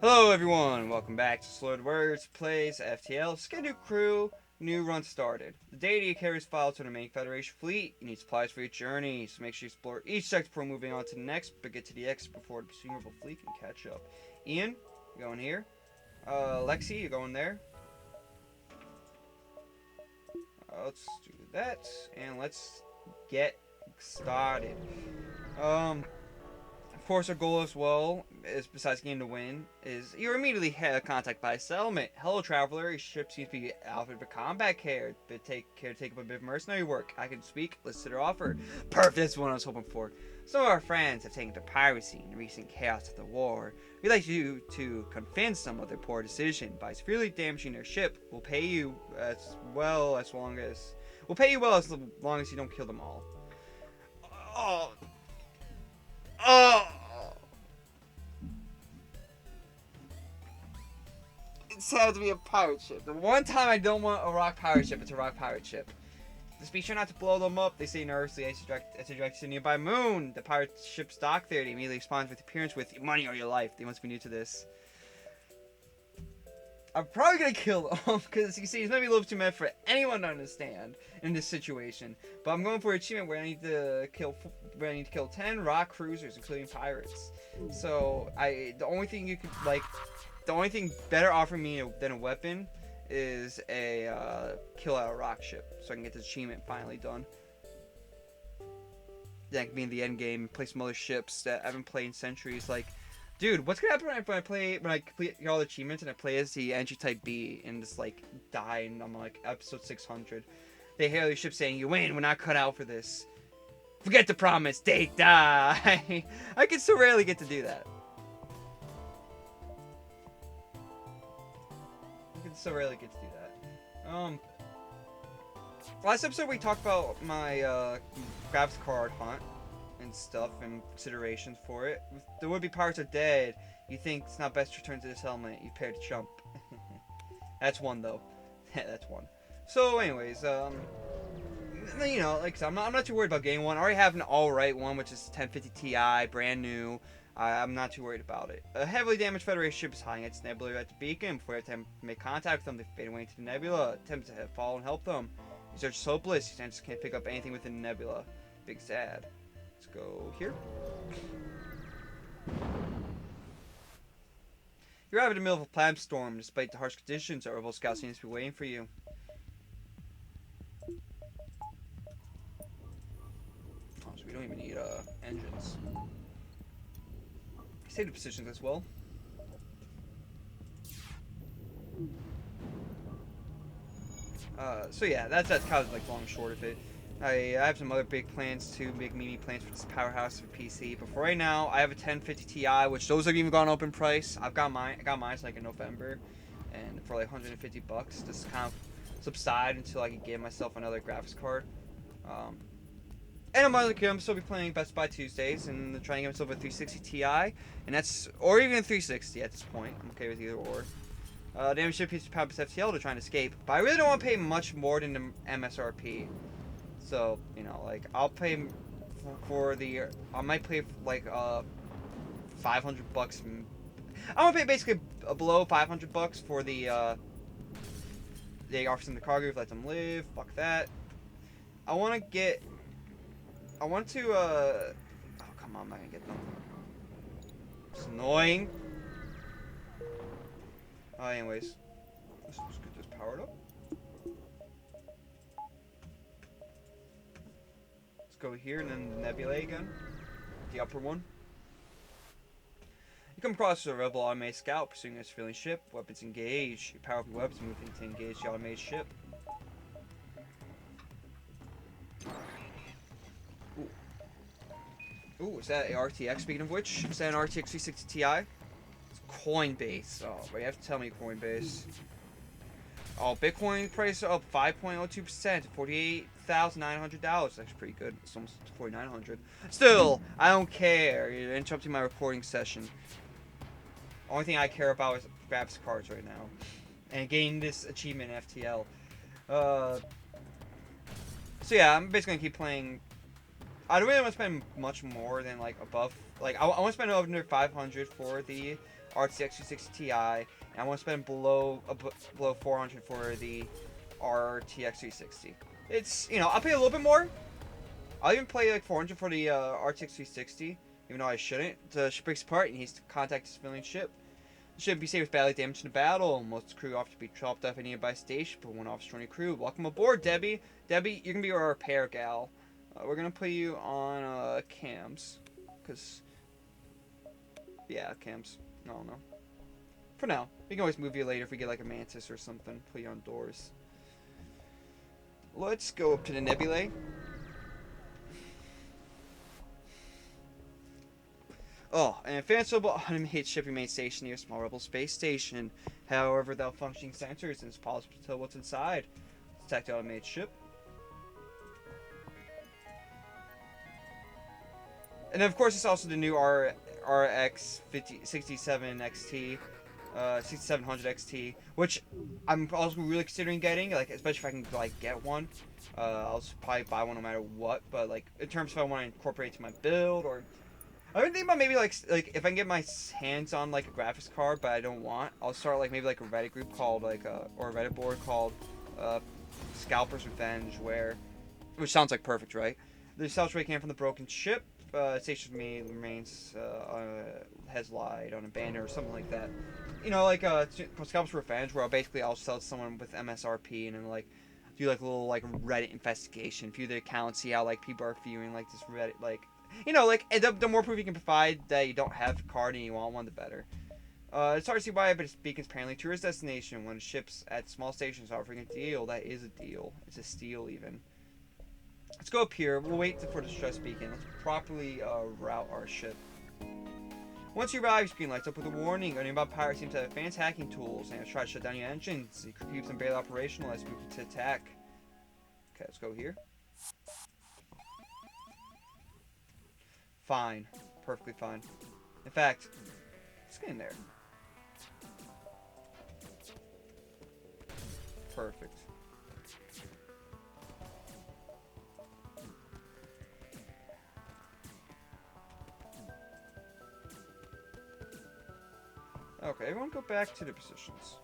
Hello everyone, welcome back to SLuredWOrds Plays FTL. Just get a new crew, new run started. The deity carries files to the main Federation fleet. You need supplies for your journey, so make sure you explore each sector before moving on to the next, but get to the exit before the presumable fleet can catch up. Ian, you're going here. Lexi, you're going there. Let's do that, and let's get started. Of course, our goal as well, is besides getting to win, is you're immediately contacted by a settlement. Hello, traveler. Your ship seems to be outfitted for combat care, but care to take up a bit of mercenary work. I can speak. Listen to their offer. Perfect. That's what I was hoping for. Some of our friends have taken to piracy in the recent chaos of the war. We'd like you to convince them of their poor decision by severely damaging their ship. We'll pay you as long as you don't kill them all. Oh. Oh. It's had to be a pirate ship. The one time I don't want a rock pirate ship, it's a rock pirate ship. Just be sure not to blow them up. They say nervously as you direct to a nearby moon. The pirate ship's dock there. They immediately respond with appearance with your money or your life. They must be new to this. I'm probably gonna kill them because you see, it's maybe a little too mad for anyone to understand in this situation. But I'm going for an achievement where I need to kill 10 rock cruisers, including pirates. So the only thing better offering me than a weapon is a kill out a rock ship, so I can get this achievement finally done. Then I can be in the end game and play some other ships that I haven't played in centuries. Like, dude, what's gonna happen when I complete all the achievements and I play as the entry type B and just like die and I'm like episode 600? They hail your ship saying, "You win. We're not cut out for this. Forget the promise. They die." I can so rarely get to do that. So rarely get to do that. Last episode we talked about my graphics card hunt and stuff and considerations for it. If the would-be pirates are dead, you think it's not best to return to this element. You prepare to jump. That's one though. That's one. So, anyways, you know, like I said, I'm not too worried about getting one. I already have an alright one, which is 1050 Ti, brand new. I'm not too worried about it. A heavily damaged Federation ship is hiding its nebula at the beacon. Before you attempt to make contact with them, they fade away into the nebula. Attempt to follow and help them. You search is hopeless. You just can't pick up anything within the nebula. Big sad. Let's go here. You're out in the middle of a planned storm. Despite the harsh conditions, our rebel scout seems to be waiting for you. Oh, so we don't even need engines. Save the positions as well. So yeah, that's kind of like long and short of it. I have some other big plans too, big mini plans for this powerhouse for PC. But for right now, I have a 1050 Ti, which those have even gone up in price. I got mine like in November, and for like 150 bucks. Just kind of subside until I can get myself another graphics card. And I'm still be playing Best Buy Tuesdays and trying to get myself a 360 Ti, and or even a 360 at this point. I'm okay with either or. Damage ship piece of pound FTL to try and escape, but I really don't want to pay much more than the MSRP. So you know, like I'll pay I might pay like 500 bucks. I want to pay basically below 500 bucks for the they offer them the cargo, let them live. Fuck that. I want to. Oh, come on, I'm not gonna get them. It's annoying. Anyways. Let's get this powered up. Let's go here and then the nebula again. The upper one. You come across a rebel automated scout pursuing a civilian ship. Weapons engaged. You power up your weapons and move to engage the automated ship. Ooh, is that an RTX, speaking of which? Is that an RTX 360 Ti? It's Coinbase. Oh, but you have to tell me Coinbase. Oh, Bitcoin price up 5.02% to $48,900. That's pretty good. It's almost $4,900. Still, I don't care. You're interrupting my recording session. Only thing I care about is graphics cards right now. And getting this achievement in FTL. So yeah, I'm basically gonna keep playing. I don't really want to spend much more than like above. Like I want to spend under 500 for the RTX 260 Ti, and I want to spend below 400 for the RTX 360. It's, you know, I'll pay a little bit more. I'll even pay like 400 for the RTX 360, even though I shouldn't. The ship breaks apart and he needs to contact his civilian ship. The ship be saved with badly damaged in the battle. Most crew offer to be chopped off at a nearby station, but one officer joining crew. Welcome aboard, Debbie. Debbie, you're gonna be our repair gal. We're gonna put you on cams, cause yeah, cams. I don't know. For now, we can always move you later if we get like a mantis or something. Put you on doors. Let's go up to the nebulae. Oh, an advanced automated ship remains stationed near a small rebel space station. However, without functioning sensors, it's possible to tell what's inside. Detect the automated ship. And then, of course, it's also the new RX 67 XT, 6700 XT, which I'm also really considering getting. Like, especially if I can like get one, I'll probably buy one no matter what. But like, in terms of if I want to incorporate it to my build, or I've been thinking about maybe like if I can get my hands on like a graphics card, but I don't want, I'll start like maybe like a Reddit group called like or a Reddit board called Scalper's Revenge, which sounds like perfect, right? The salvage came from the broken ship. Station remains has lied on a banner or something like that. You know, like Scalper's Revenge, where I'll sell it to someone with MSRP and then like do like a little like Reddit investigation, view their account, see how like people are viewing like this Reddit, like, you know, like the more proof you can provide that you don't have a card and you want one, the better. It's hard to see why, but it's beacons apparently tourist destination. When ships at small stations are offering a deal, that is a deal. It's a steal even. Let's go up here. We'll wait for the stress beacon. Let's properly route our ship. Once you arrive, your screen lights up with a warning. A nearby pirate seems to have advanced hacking tools and has tried to shut down your engines. It keeps them barely operational as we move to attack. Okay, let's go here. Fine. Perfectly fine. In fact, let's get in there. Perfect. Okay, everyone go back to their positions.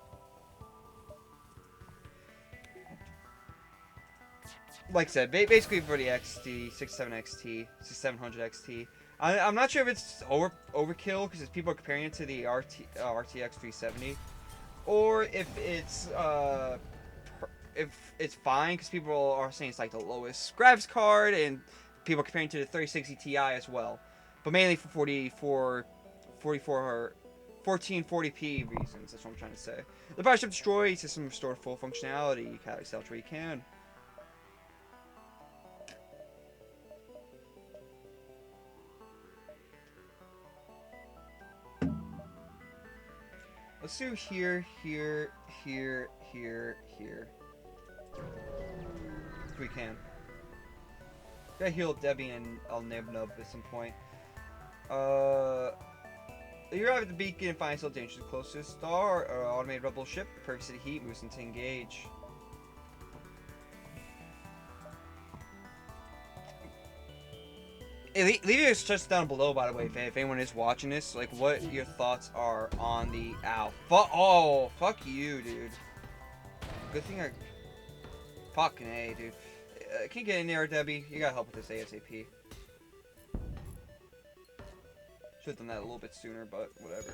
Like I said, basically for the XT, 67 XT, 6700 XT. I'm not sure if it's overkill because people are comparing it to the RTX 370, or if it's fine because people are saying it's like the lowest graphics card, and people are comparing it to the 3060 Ti as well, but mainly for 1440p reasons. That's what I'm trying to say. The power ship destroyed, system restored full functionality. You can salvage where you can. Let's do here, here, here, here, here. If we can. Gotta heal Debbie and I'll nib nub at some point. You arrive at the beacon and find still dangerous close to the star. Automated rebel ship. Purpose of the heat moves into engage. Leave your suggestions down below, by the way, if anyone is watching this. Like, what your thoughts are on the... Ow. Oh, fuck you, dude. Good thing I... Fucking A, dude. Can you get in there, Debbie? You gotta help with this ASAP. Should've done that a little bit sooner, but whatever.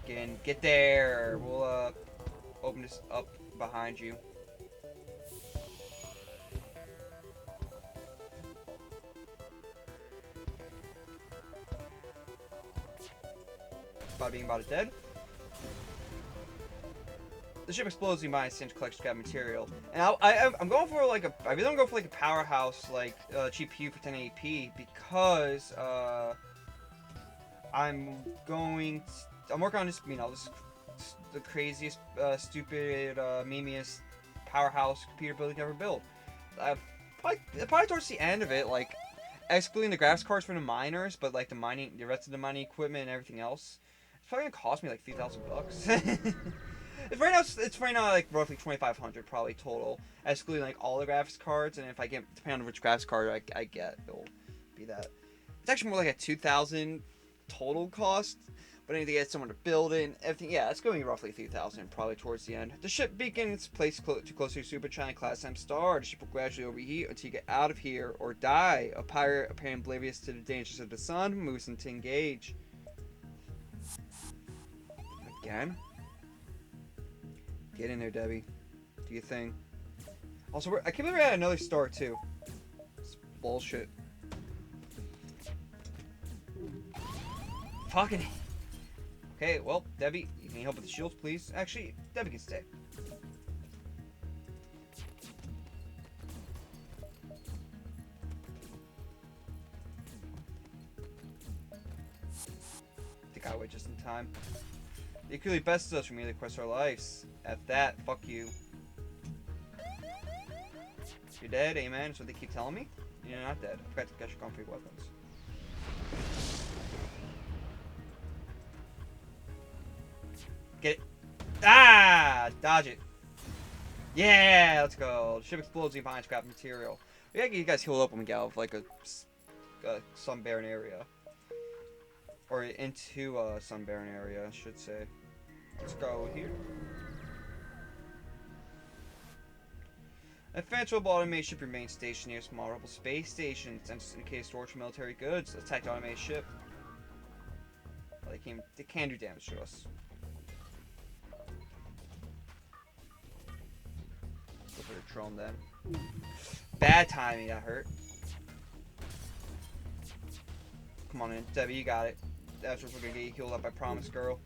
Again, get there. We'll, open this up behind you. About being dead. The ship explodes in my cinch collection scrap material, and I'm going for like I really don't go for like a powerhouse like GPU for 1080p because I'm working on this, you know, this the craziest stupid memeiest powerhouse computer building ever built. Probably towards the end of it, like excluding the graphics cards from the miners, but like the rest of the mining equipment and everything else, it's probably gonna cost me like $3,000. It's right now like roughly 2,500 probably total, excluding like all the graphics cards. And if I get, depending on which graphics card I get, it'll be that. It's actually more like a 2,000 total cost. But I need to get someone to build it and everything. Yeah, it's going to be roughly 3,000 probably towards the end. The ship begins placed too close to Super China Class M Star. The ship will gradually overheat until you get out of here or die. A pirate, apparently oblivious to the dangers of the sun, moves in to engage. Again? Get in there, Debbie. Do your thing. Also, I can't believe we had another star, too. It's bullshit. Fucking... Okay, well, Debbie, you can help with the shields, please. Actually, Debbie can stay. I think I wait just in time. The Akuli bested us from the quest our lives. At that, fuck you. You're dead, amen. That's what they keep telling me. You're not dead. I forgot to get your concrete weapons. Get it. Ah! Dodge it. Yeah, let's go. The ship explodes and you find scrap material. We gotta get you guys healed up when we get out of like a sun barren area. Or into a sun barren area, I should say. Let's go here. Advanced robot automated ship remains stationed near small rebel space stations and in case storage for military goods. Attack the automated ship. Well, they can do damage to us. Go for the drone then. Bad timing, that hurt. Come on in, Debbie, you got it. That's what we're gonna get you healed up, I promise, girl.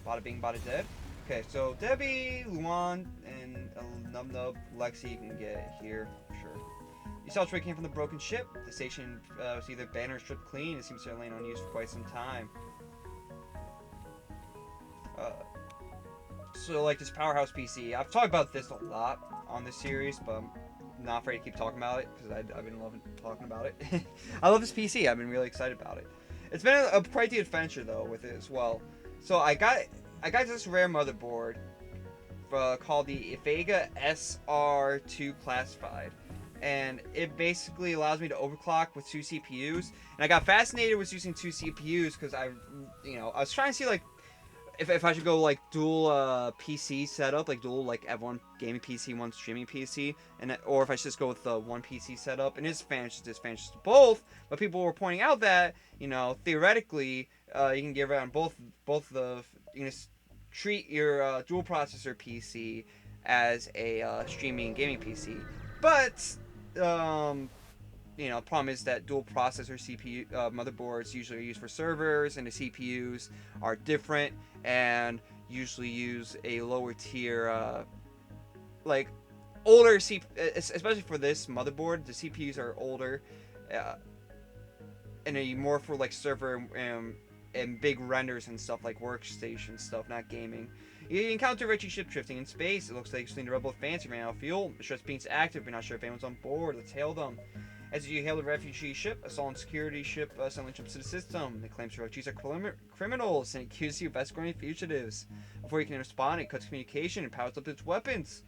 Bada bing, bada dead. Okay, so Debbie, Luan, and Nub Nub, Lexi can get here, sure. You saw Trey came from the broken ship. The station was either banned or stripped clean. It seems to have lain unused for quite some time. So like this powerhouse PC, I've talked about this a lot on this series, but I'm not afraid to keep talking about it because I've been loving talking about it. I love this PC. I've been really excited about it. It's been quite the adventure though with it as well. So I got this rare motherboard called the Vega SR2 Classified. And it basically allows me to overclock with 2 CPUs. And I got fascinated with using 2 CPUs because I was trying to see like if I should go like dual PC setup, like dual like F1 gaming PC, one streaming PC, or if I should just go with the one PC setup. And it's advantages to both. But people were pointing out that theoretically you can get around both the treat your dual processor PC as a streaming and gaming PC, but problem is that dual processor CPU motherboards usually are used for servers, and the CPUs are different and usually use a lower tier, like older especially for this motherboard. The CPUs are older, and are more for like server and big renders and stuff like workstation stuff, not gaming. You encounter Richie ship drifting in space. It looks like the Rebel Fancy ran out of fuel. The ship's being active. We're not sure if anyone's on board. Let's hail them. As you hail the refugee ship, a Solon security ship suddenly jumps to the system. It claims refugees are criminals and accuses you of escorting fugitives. Before you can respond, it cuts communication and powers up its weapons.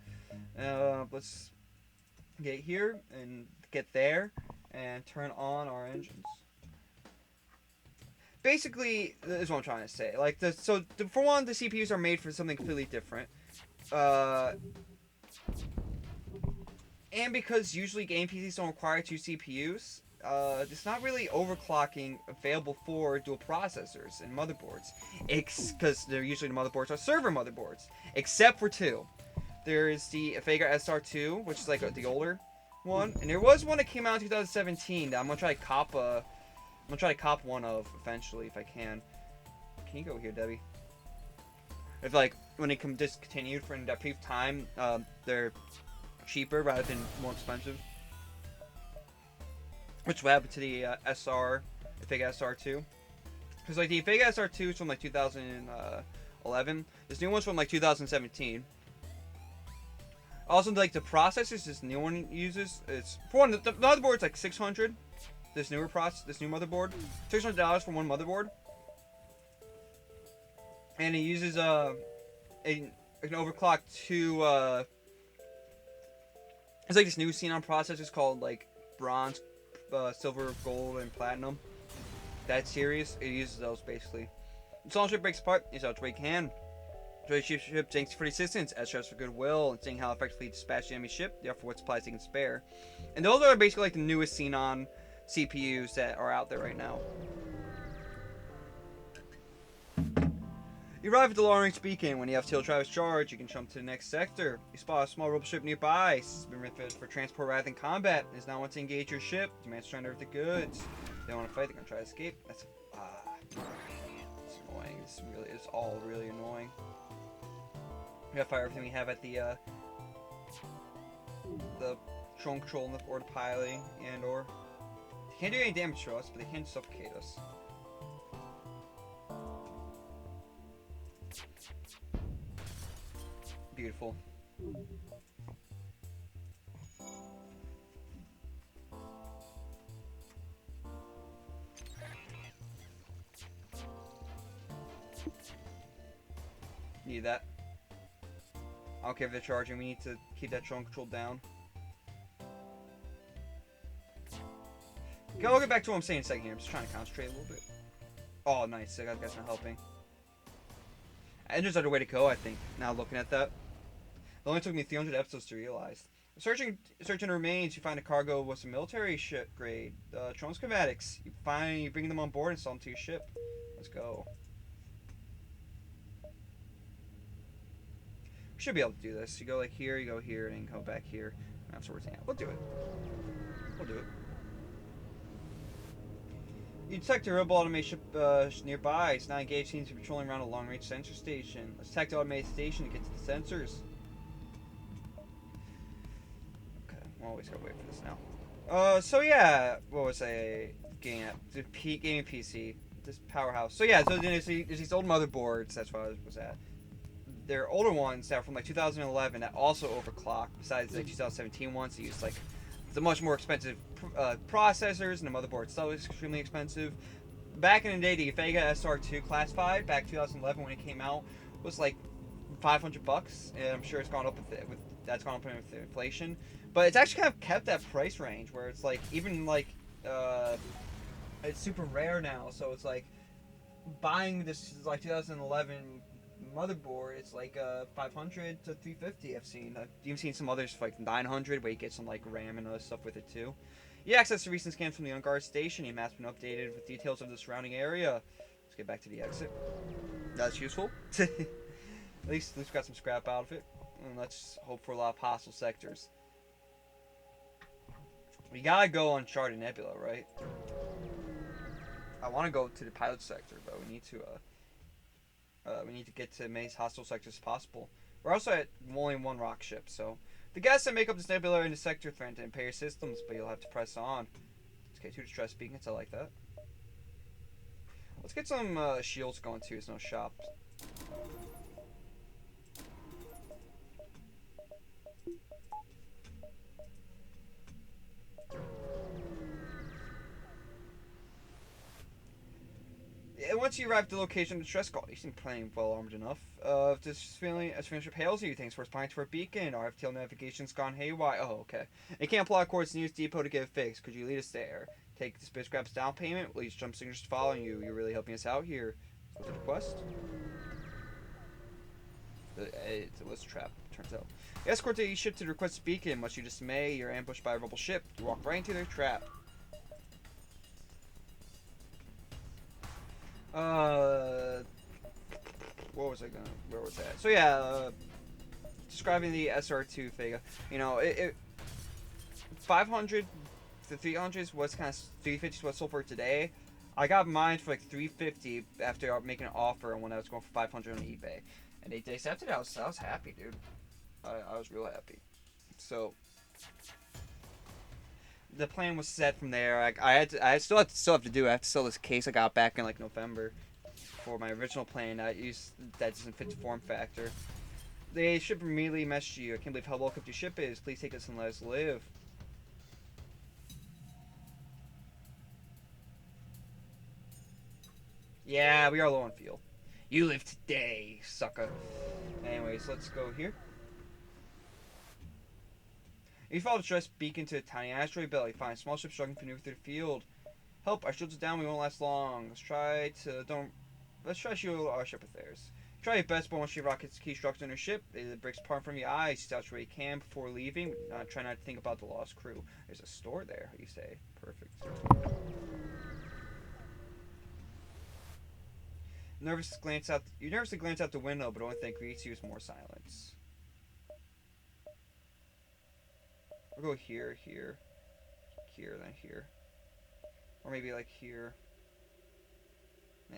Let's get here and get there and turn on our engines. Basically, this is what I'm trying to say. Like, for one, the CPUs are made for something completely different. And because usually game PCs don't require 2 CPUs, there's not really overclocking available for dual processors and motherboards. Because usually the motherboards are server motherboards. Except for 2. There's the Vega SR2, which is like the older one. And there was one that came out in 2017 that I'm going to try to cop one of eventually if I can. Can you go here, Debbie? If like when it discontinued for that brief time, they're cheaper rather than more expensive. Which will happen to the the Vega SR2. Because like the Vega SR2 is from like 2011. This new one's from like 2017. Also, like the processors this new one uses, it's for one the motherboard's like 600. This new motherboard, $600 for one motherboard, and it uses an overclock to it's like this new Xenon processor. It's called like bronze, silver, gold, and platinum. That series, it uses those basically. As long as it breaks apart, it's out to break hand. Trade ship, thanks for the assistance, as for goodwill, and seeing how effectively dispatch the enemy ship, therefore what supplies they can spare. And those are basically like the newest Xenon CPUs that are out there right now. You arrive at the long-range beacon. When you have FTL Travis charge, you can jump to the next sector. You spot a small rebel ship nearby. It's been refitted for transport rather than combat. It is now want to engage your ship. Demands surrender of the goods. If they want to fight, they're going to try to escape. That's it's annoying. It's all really annoying. We gotta fire everything we have at the drone control or the piloting and/or. They can't do any damage to us, but they can suffocate us. Beautiful. Need that. I don't care if they're charging, we need to keep that drone control down. Okay, I'll get back to what I'm saying in a second here. I'm just trying to concentrate a little bit. Oh, nice. That guy's not helping. And there's another way to go, I think, now looking at that. It only took me 300 episodes to realize. Searching the remains, you find a cargo with some military ship grade drone schematics. You bring them on board and sell them to your ship. Let's go. We should be able to do this. You go like here, you go here, and then come back here. That's where we're at. We'll do it. We'll do it. You detect a robot automated ship nearby. It's not engaged. Seems to be patrolling around a long-range sensor station. Let's attack the automated station to get to the sensors. Okay, we'll always gotta wait for this now. So yeah, what was I getting at? The gaming PC, this powerhouse. So yeah, so there's these old motherboards. That's what I was at. They're older ones that are from like 2011 that also overclock. Besides the 2017 ones, they use like the much more expensive processors, and the motherboard itself is extremely expensive. Back in the day, the Vega SR2 classified back 2011 when it came out was like $500, and I'm sure it's gone up with that's gone up with inflation. But it's actually kind of kept that price range where it's like even like it's super rare now, so it's like buying this like 2011 motherboard, it's like 500 to 350. I've seen some others for like 900 where you get some like RAM and other stuff with it too. You access the recent scans from the on-guard station. Your map's been updated with details of the surrounding area. Let's get back to the exit. That's useful. At least got some scrap out of it. And let's hope for a lot of hostile sectors. We gotta go Uncharted Nebula, right? I want to go to the pilot sector, but we need to get to as many hostile sectors as possible. We're also at only one rock ship, so the gas that make up this nebula in the sector threaten to impair your systems, but you'll have to press on. Okay, 2 distress beacons, I like that. Let's get some shields going too. There's no shops. Once you arrive at the location of the stress call, you seem plenty well armed enough. If this feeling as finisher hails you, thanks for responding to our beacon. Our FTL navigation's gone haywire. Oh, okay. It can't plot course to the nearest depot to get it fixed. Could you lead us there? Take the spacecraft's down payment. We'll use jump signatures following you. You're really helping us out here. What's the request? It's a list trap, turns out. Escort the ship to the requested beacon. Much to your dismay, you're ambushed by a rebel ship. You walk right into their trap. Where was that? So yeah, describing the SR2 Vega. You know, it 500 to 300s was kind of 350s was sold for today. I got mine for like 350 after making an offer, and when I was going for 500 on eBay, and they accepted it. I was happy, dude. I was real happy. So the plan was set from there. I still have to do. I have to sell this case I got back in like November for my original plan. That doesn't fit the form factor. The ship immediately messaged you. I can't believe how well cooked your ship is. Please take us and let us live. Yeah, we are low on fuel. You live today, sucker. Anyways, let's go here. If you follow the stress beacon to a tiny asteroid belt, you find a small ship struggling to maneuver through the field. Help! Our shields are down. We won't last long. Let's try to shield our ship with theirs. Try your best, but once your rocket's key structure on your ship, it breaks apart from your eyes. You start where you can before leaving. Try not to think about the lost crew. There's a store there, you say. Perfect. You nervously glance out the window, but the only thing that greets you is more silence. We'll go here, then here. Or maybe like here. Nah,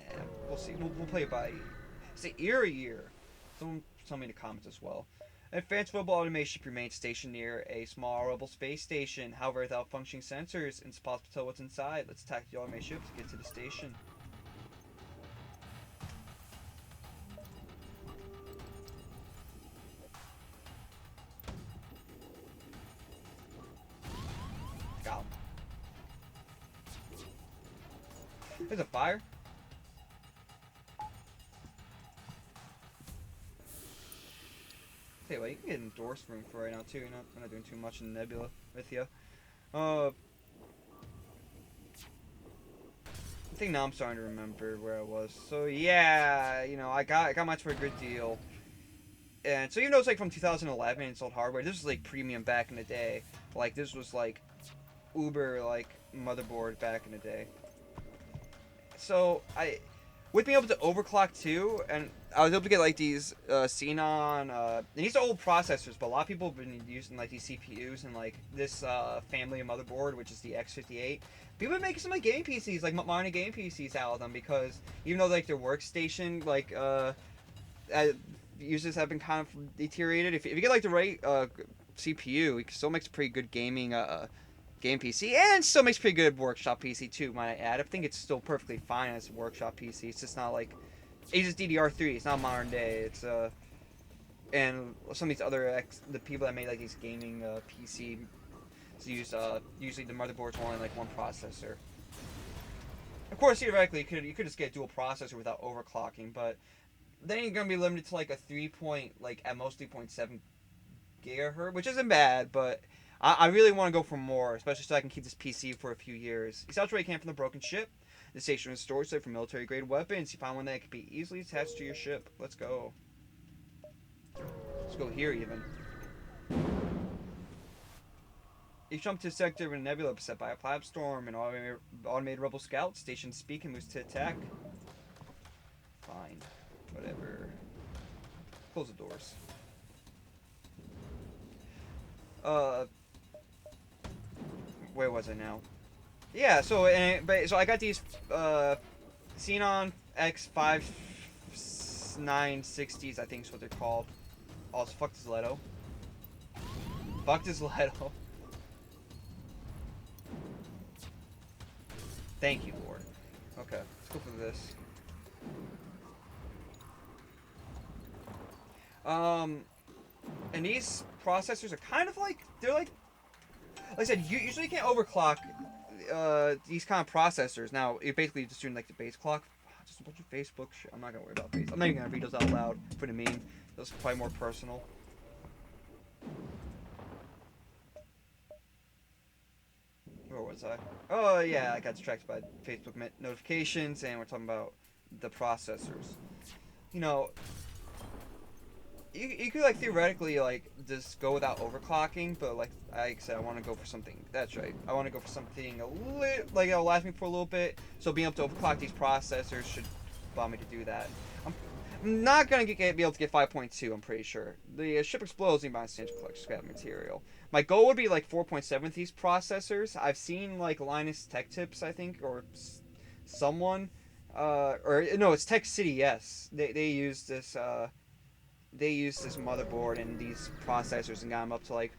we'll see. We'll play it by say ear or year. Someone tell me in the comments as well. An advanced rebel automated ship remains stationed near a small rebel space station. However, without functioning sensors, it's impossible to tell what's inside. Let's attack the automated ship to get to the station. Got him. There's a fire. Hey, well, you can get an endorsed room for right now too. I'm not doing too much in Nebula with you. I think now I'm starting to remember where I was. So yeah, I got mine for a good deal. And so even though it's like from 2011 and sold hardware, this was like premium back in the day. Like this was like Uber like motherboard back in the day. So with being able to overclock too, and I was able to get like these Xenon, and these are old processors, but a lot of people have been using like these CPUs and like this family of motherboard, which is the X58. People have been making some like game PCs, like modern game PCs out of them, because even though like their workstation like users have been kind of deteriorated, if you get like the right CPU, it still makes a pretty good gaming game PC, and still makes pretty good workshop PC too, might I add. I think it's still perfectly fine as a workshop PC. It's just not like it's just DDR3. It's not modern day. It's and some of these other the people that made like these gaming PC use usually the motherboard's only like one processor. Of course, theoretically, you could just get a dual processor without overclocking, but then you're gonna be limited to like a 3 point, like at most 3.7 gigahertz, which isn't bad, but I really want to go for more, especially so I can keep this PC for a few years. You salvage what you can from the broken ship. The station is a storage site for military-grade weapons. You find one that can be easily attached to your ship. Let's go. Let's go here, even. You jump to a sector of a nebula beset by a cloud storm. An automated rebel scout stationed to speak and moves to attack. Fine. Whatever. Close the doors. Where was I now? Yeah, so I got these Xenon X5960s, I think is what they're called. Also, fuck this Leto. Fuck this Leto. Thank you, Lord. Okay, let's go for this. And these processors are kind of like, they're like I said, you usually can't overclock these kind of processors. Now, you're basically just doing like the base clock. Just a bunch of Facebook shit. I'm not gonna worry about Facebook. I'm not even gonna read those out loud for the meme. Those are probably more personal. Where was I? Oh yeah, I got distracted by Facebook notifications, and we're talking about the processors. You could like theoretically like just go without overclocking, but like I said, I want to go for something. That's right. I want to go for something like it'll last me for a little bit. So being able to overclock these processors should allow me to do that. I'm not gonna be able to get 5.2. I'm pretty sure the ship explodes. You might stand to collect scrap material. My goal would be like 4.7 with these processors. I've seen like Linus Tech Tips, I think, or someone, or no, it's Tech City. Yes, they use this. They used this motherboard and these processors and got them up to like,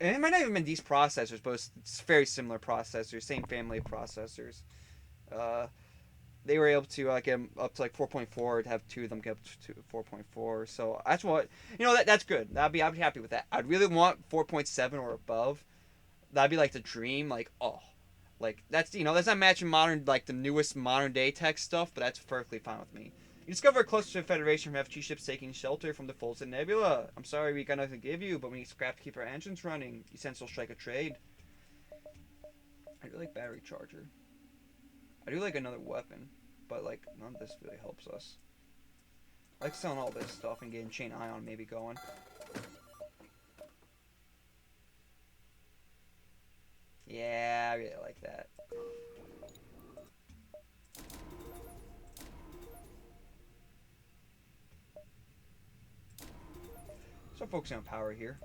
and it might not even been these processors, but it's very similar processors, same family of processors. they were able to get them up to like 4.4. To have two of them get up to 4.4. So that's what that's good. I'd be happy with that. I'd really want 4.7 or above. That'd be like the dream. Like like that's not matching modern like the newest modern day tech stuff, but that's perfectly fine with me. You discover a close to a Federation from FT ships taking shelter from the Fulton Nebula. I'm sorry we got nothing to give you, but we need scrap to keep our engines running. You sense will strike a trade. I do like battery charger. I do like another weapon, but like none of this really helps us. I like selling all this stuff and getting chain ion maybe going. Yeah, I really like that. Start focusing on power here.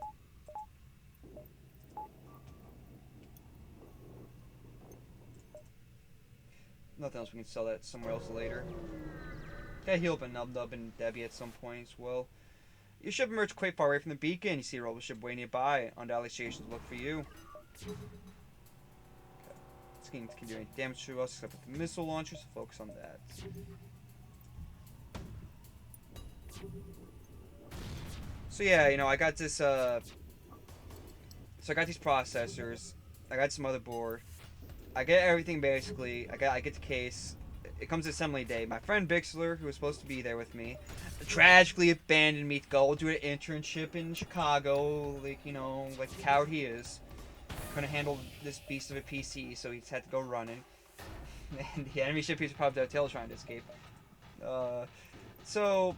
Nothing else we can sell that somewhere else later. Gotta heal up a Nub Nub and Debbie at some point as well. Your ship emerged quite far away from the beacon. You see a rebel ship way nearby. Undoubtedly stations look for you. Okay. This can do any damage to us except with the missile launcher, so focus on that. So yeah, I got this so I got these processors. I got this motherboard. I get everything basically. I get the case. It comes to assembly day. My friend Bixler, who was supposed to be there with me, tragically abandoned me to go do an internship in Chicago. Like like the coward he is. Couldn't handle this beast of a PC, so he just had to go running. And the enemy ship he's probably FTL trying to escape. So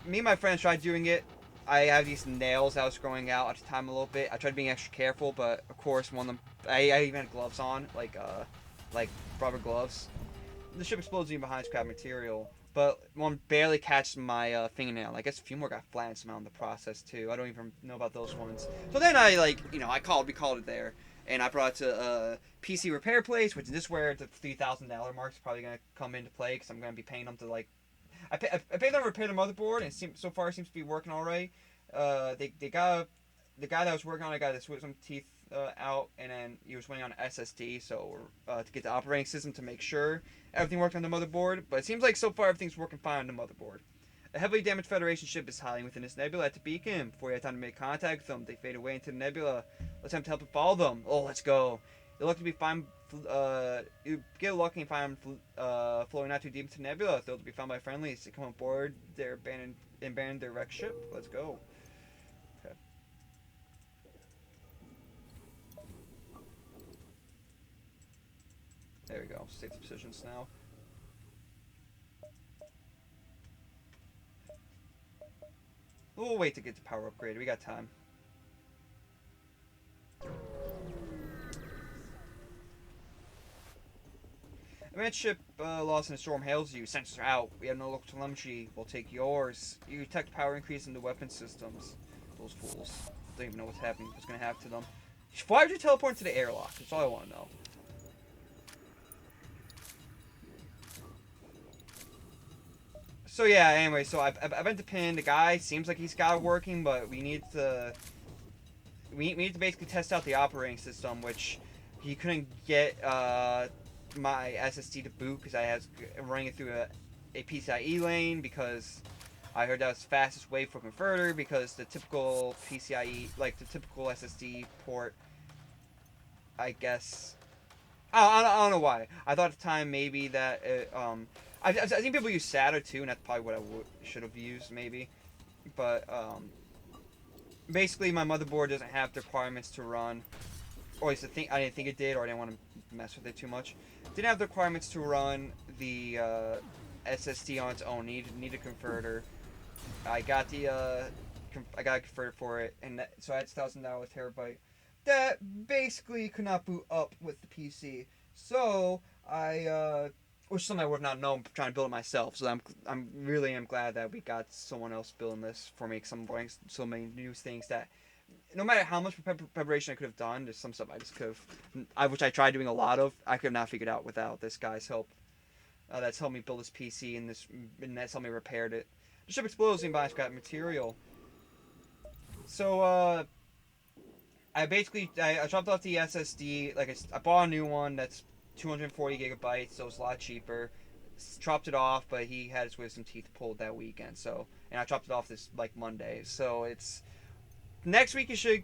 me and my friends tried doing it. I have these nails that was growing out at the time a little bit. I tried being extra careful, but of course one of them, I even had gloves on, like rubber gloves. The ship explodes even behind scrap material, but one barely catches my fingernail. I guess a few more got flattened somehow in the process too. I don't even know about those ones. So then we called it there, and I brought it to a PC repair place, which is this where the $3,000 mark is probably gonna come into play because I'm gonna be paying them to like. I paid them to repair the motherboard, and so far it seems to be working all right. They got the guy that was working on it got to switch some teeth out, and then he was waiting on an SSD, so to get the operating system to make sure everything worked on the motherboard. But it seems like so far everything's working fine on the motherboard. A heavily damaged Federation ship is hiding within this nebula at the beacon. Before you have time to make contact with them, they fade away into the nebula. Let's attempt to help and follow them. Oh, let's go. You're lucky to be fine. You get lucky and find floating not too deep into the nebula. They'll be found by friendlies. They come on board their abandoned their wrecked ship. Let's go. Okay. There we go. State the positions now. We'll wait to get the power upgrade. We got time. A manned ship lost in a storm hails you. Sensors are out. We have no local telemetry. We'll take yours. You detect power increase in the weapon systems. Those fools. Don't even know what's happening. What's going to happen to them. Why did you teleport to the airlock? That's all I want to know. So yeah, anyway, so I've been to pin. The guy seems like he's got it working, but we need to basically test out the operating system, which he couldn't get my SSD to boot because I was running it through a PCIe lane because I heard that was the fastest way for converter because the typical PCIe, like the typical SSD port, I guess. I don't know why. I thought at the time maybe that I've seen people use SATA too, and that's probably what I should have used maybe. But basically my motherboard doesn't have the requirements to run, or at least I didn't think it did, or I didn't want to mess with it too much. Didn't have the requirements to run the SSD on its own. Need a converter. I got a converter for it, and so I had $1,000 terabyte that basically could not boot up with the PC. So I which is something I would have not known trying to build it myself. So I'm really glad that we got someone else building this for me. Cause I'm learning so many new things that no matter how much preparation I could have done, there's some stuff I just could have, which I tried doing a lot of, I could have not figured out without this guy's help. That's helped me build this PC and that's helped me repaired it. The ship explodes and by scrap material. So I basically I dropped off the SSD. Like I bought a new one that's 240 gigabytes, so it's a lot cheaper. Chopped it off, but he had his wisdom teeth pulled that weekend, so, and I chopped it off this like Monday, so it's next week. You should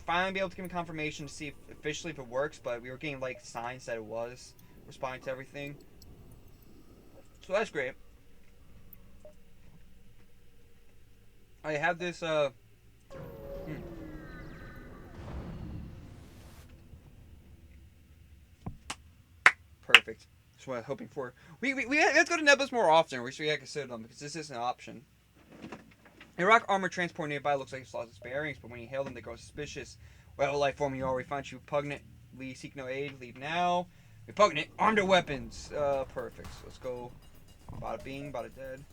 finally be able to give me confirmation to see if, officially if it works, but we were getting like signs that it was responding to everything, so that's great. I have this perfect. That's what I was hoping for. We have to go to Nebulous more often. We should consider them because this is an option. A rock armor transport nearby looks like it's lost its bearings, but when you hail them, they grow suspicious. Well, life form you are, we find you repugnantly seek no aid. Leave now. Repugnant, armed with weapons. Perfect. So let's go. Bada bing, bada dead.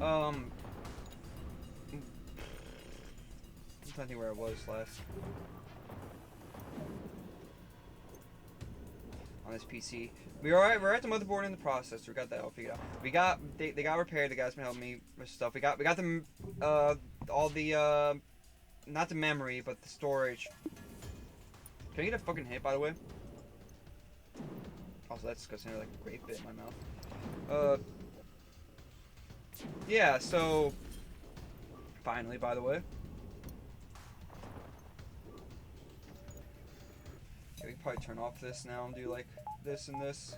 I'm trying to think where I was last. On this PC. We're at the motherboard and the processor. We got that all figured out. They got repaired. The guys been helping me with stuff. We got them all the not the memory but the storage. Can I get a fucking hit, by the way? Also, that's disgusting. Like a great bit in my mouth. Yeah. So finally, by the way. We can probably turn off this now and do like this and this.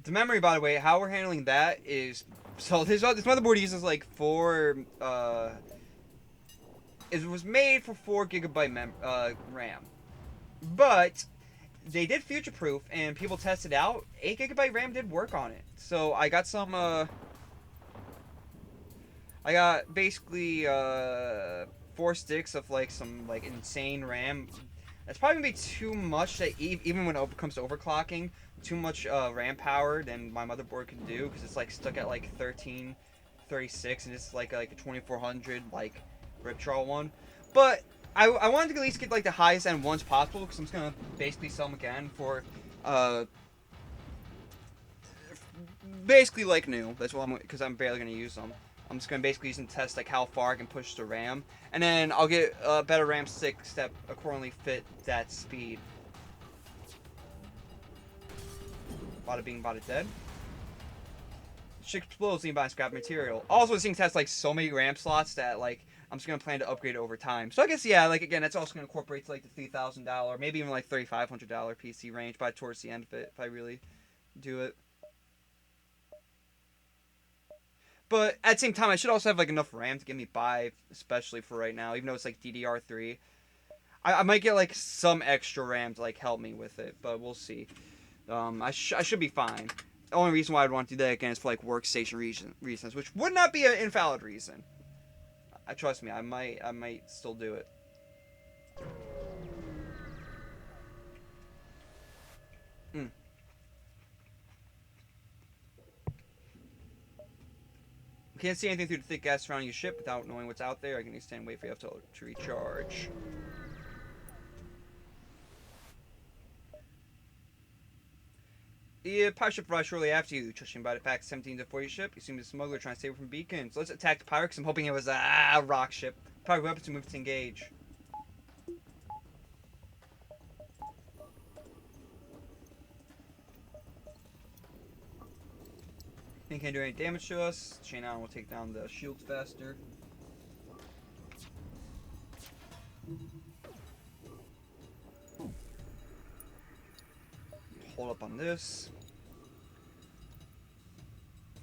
The memory, by the way, how we're handling that is, so this motherboard uses like it was made for 4 GB RAM, but they did future proof and people tested out. 8 GB RAM did work on it, so I got some I got basically 4 sticks of like some like insane RAM. That's probably gonna be too much. That even when it comes to overclocking, too much RAM power than my motherboard can do because it's like stuck at like 1336 and it's like a 2400 like Riptraw one. But I wanted to at least get like the highest end ones possible because I'm just gonna basically sell them again for basically like new. That's what because I'm barely gonna use them. I'm just going to basically use and test like how far I can push the RAM. And then I'll get better RAM sticks that accordingly fit that speed. Bada bing, bada dead. Shit explodes, lean by scrap material. Also, this thing has like so many RAM slots that like I'm just going to plan to upgrade it over time. So I guess, yeah, like again, that's also going to incorporate to like the $3,000, maybe even like $3,500 PC range by towards the end of it if I really do it. But at the same time, I should also have like enough RAM to get me by, especially for right now, even though it's like DDR3. I might get like some extra RAM to like help me with it, but we'll see. I should be fine. The only reason why I'd want to do that again is for like workstation reasons, which would not be an invalid reason. Trust me, I might still do it. You can't see anything through the thick gas surrounding your ship without knowing what's out there. I can extend and wait for you to recharge. The pirate ship arrived shortly after you, trudging by the pack 17 to 40 ship. You seem the smuggler trying to stay away from beacons. Let's attack the pirate because I'm hoping it was a rock ship. Pirate weapons to move to engage. They can't do any damage to us. Chain on will take down the shields faster. Hold up on this.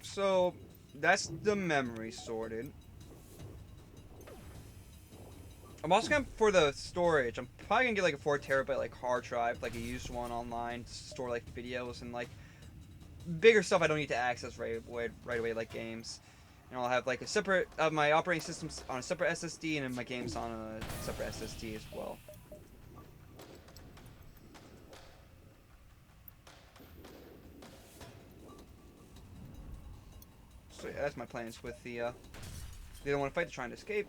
So that's the memory sorted. I'm also going for the storage. I'm probably gonna get like a 4 TB like hard drive, like a used one online to store like videos and like bigger stuff I don't need to access right away, like games. And I'll have like a separate my operating system on a separate SSD and then my games on a separate SSD as well. So yeah, that's my plans with the they don't want to fight, they're trying to escape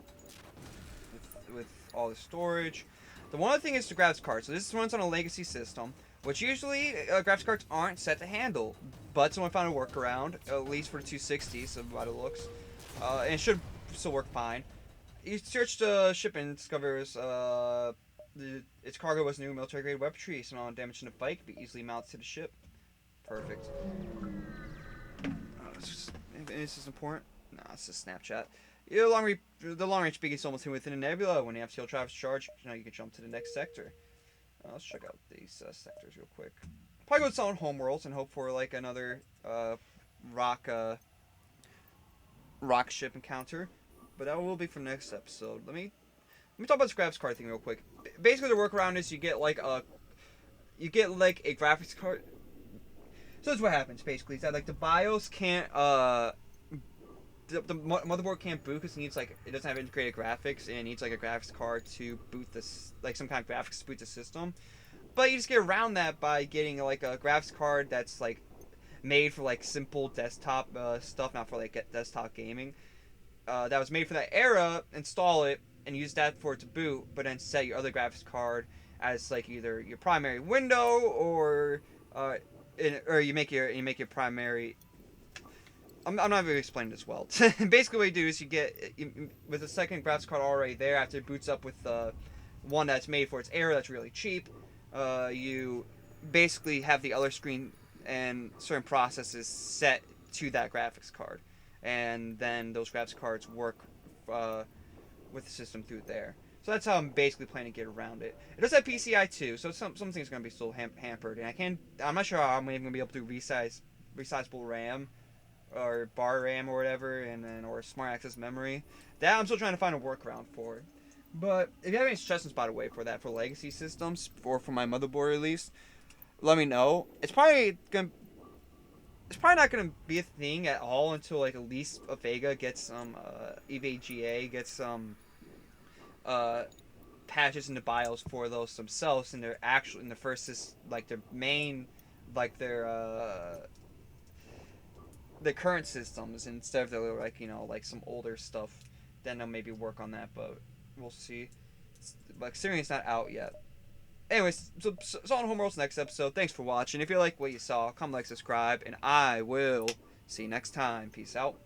with all the storage. The one other thing is the graphics card. So this runs on a legacy system. which usually graphics cards aren't set to handle. But someone found a workaround, at least for the 260s, by the looks, and it should still work fine. You search the ship and discovers its cargo was new military grade weaponry. Some amount of damage in the fight could be easily mounted to the ship. Perfect. Is this important? Nah, it's just Snapchat. The long range beacon is almost within a nebula. When the FTL travels charge, you can jump to the next sector. Let's check out these sectors real quick. Probably go to some homeworlds and hope for like another rock ship encounter. But that will be for next episode. Let me talk about this graphics card thing real quick. Basically, the workaround is you get like a graphics card. So that's what happens basically. Is that like the BIOS can't the motherboard can't boot because it doesn't have integrated graphics and it needs like a graphics card to boot this, like some kind of graphics to boot the system. But you just get around that by getting like a graphics card that's like made for like simple desktop stuff, not for like desktop gaming. That was made for that era. Install it and use that for it to boot, but then set your other graphics card as like either your primary window or you make your primary. I'm not going to explain this well. Basically, what you do is with the second graphics card already there, after it boots up with the one that's made for its era that's really cheap, you basically have the other screen and certain processes set to that graphics card. And then those graphics cards work with the system through there. So that's how I'm basically planning to get around it. It does have PCI too, so some things are going to be still hampered. And I'm not sure how I'm even going to be able to do resizable RAM or bar RAM or whatever, or smart access memory. That I'm still trying to find a workaround for. But if you have any suggestions, by the way, for that for legacy systems or for my motherboard at least, let me know. It's probably not gonna be a thing at all until like at least a Vega gets some EVGA gets some patches in the BIOS for those themselves in their first like their main like the current systems instead of the like like some older stuff. Then they'll maybe work on that, but we'll see. Like considering it's not out yet. Anyways, so on Homeworld's next episode. Thanks for watching. If you like what you saw, comment, like, subscribe, and I will see you next time. Peace out.